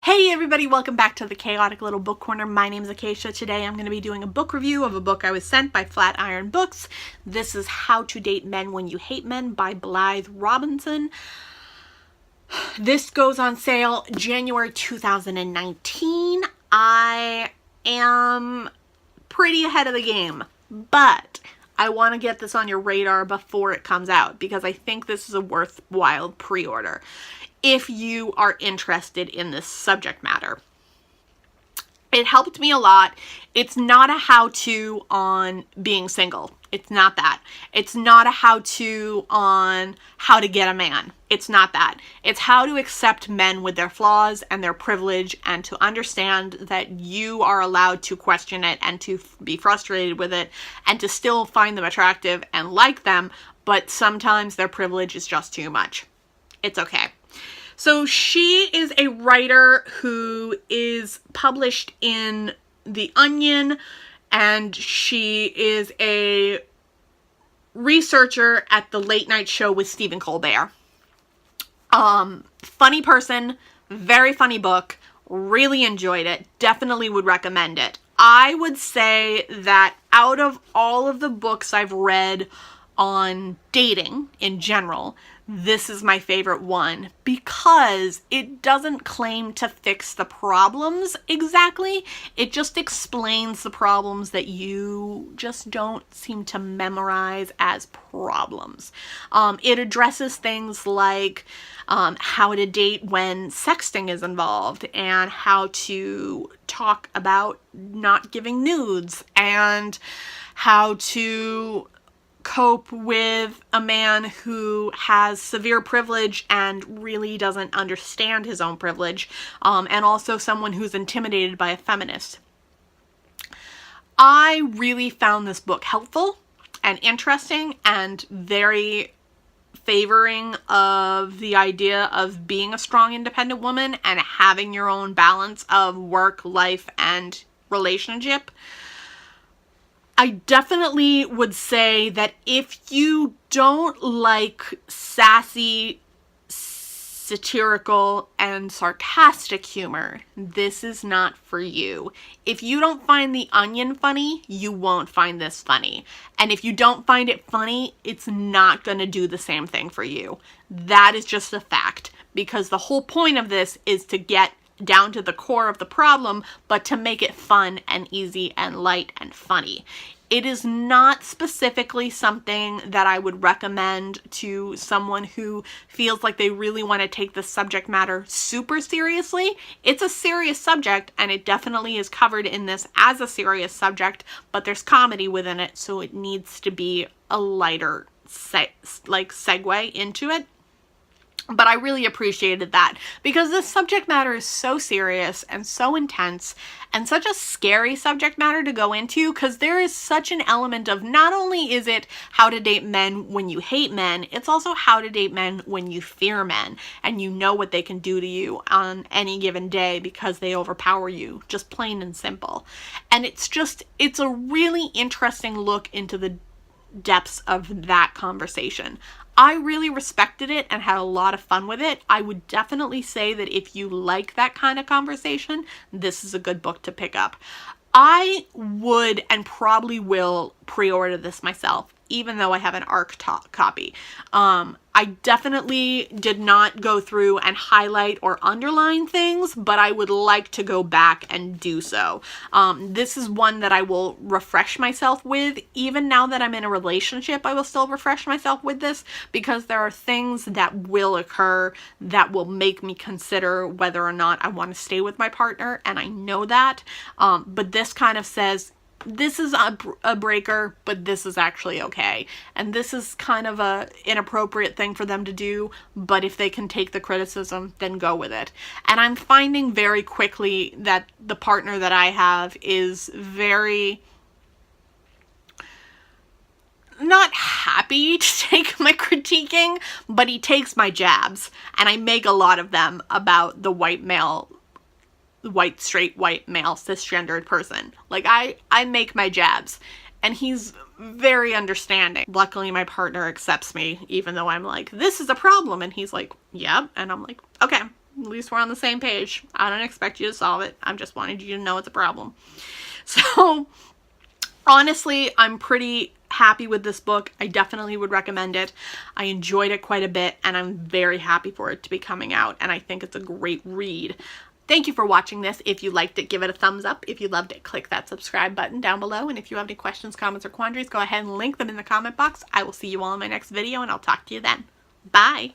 Hey everybody, welcome back to the Chaotic Little Book Corner. My name is Acacia. Today I'm going to be doing a book review of a book I was sent by Flatiron Books. This is How to Date Men When You Hate Men by Blythe Robinson. This goes on sale January 2019. I am pretty ahead of the game, but I want to get this on your radar before it comes out because I think this is a worthwhile pre-order if you are interested in this subject matter. It helped me a lot. It's not a how-to on being single. It's not that. It's not a how-to on how to get a man. It's not that. It's how to accept men with their flaws and their privilege and to understand that you are allowed to question it and to be frustrated with it and to still find them attractive and like them, but sometimes their privilege is just too much. It's okay. So she is a writer who is published in The Onion, and she is a researcher at the Late Night Show with Stephen Colbert. Funny person, very funny book, really enjoyed it, definitely would recommend it. I would say that out of all of the books I've read on dating in general, this is my favorite one because it doesn't claim to fix the problems exactly. It just explains the problems that you just don't seem to memorize as problems. It addresses things like how to date when sexting is involved and how to talk about not giving nudes and how to cope with a man who has severe privilege and really doesn't understand his own privilege, and also someone who's intimidated by a feminist. I really found this book helpful and interesting and very favoring of the idea of being a strong, independent woman and having your own balance of work, life, and relationship. I definitely would say that if you don't like sassy, satirical, and sarcastic humor, this is not for you. If you don't find The Onion funny, you won't find this funny. And if you don't find it funny, it's not going to do the same thing for you. That is just a fact, because the whole point of this is to get down to the core of the problem, but to make it fun and easy and light and funny. It is not specifically something that I would recommend to someone who feels like they really want to take the subject matter super seriously. It's a serious subject, and it definitely is covered in this as a serious subject, but there's comedy within it, so it needs to be a lighter segue into it. But I really appreciated that because this subject matter is so serious and so intense and such a scary subject matter to go into because there is such an element of not only is it how to date men when you hate men, it's also how to date men when you fear men and you know what they can do to you on any given day because they overpower you, just plain and simple. And it's a really interesting look into the depths of that conversation. I really respected it and had a lot of fun with it. I would definitely say that if you like that kind of conversation, this is a good book to pick up. I would and probably will pre-order this myself, even though I have an ARC copy. I definitely did not go through and highlight or underline things, but I would like to go back and do so. This is one that I will refresh myself with. Even now that I'm in a relationship, I will still refresh myself with this because there are things that will occur that will make me consider whether or not I want to stay with my partner, and I know that. But this kind of says, this is a breaker, but this is actually okay. And this is kind of a inappropriate thing for them to do, but if they can take the criticism, then go with it. And I'm finding very quickly that the partner that I have is very not happy to take my critiquing, but he takes my jabs, and I make a lot of them about the white, straight, white, male, cisgendered person. Like, I make my jabs, and he's very understanding. Luckily, my partner accepts me, even though I'm like, this is a problem, and he's like, yeah, and I'm like, okay, At least we're on the same page. I don't expect you to solve it. I just wanted you to know it's a problem. So honestly, I'm pretty happy with this book. I definitely would recommend it. I enjoyed it quite a bit, and I'm very happy for it to be coming out, and I think it's a great read. Thank you for watching this. If you liked it, give it a thumbs up. If you loved it, click that subscribe button down below. And if you have any questions, comments, or quandaries, go ahead and link them in the comment box. I will see you all in my next video, and I'll talk to you then. Bye!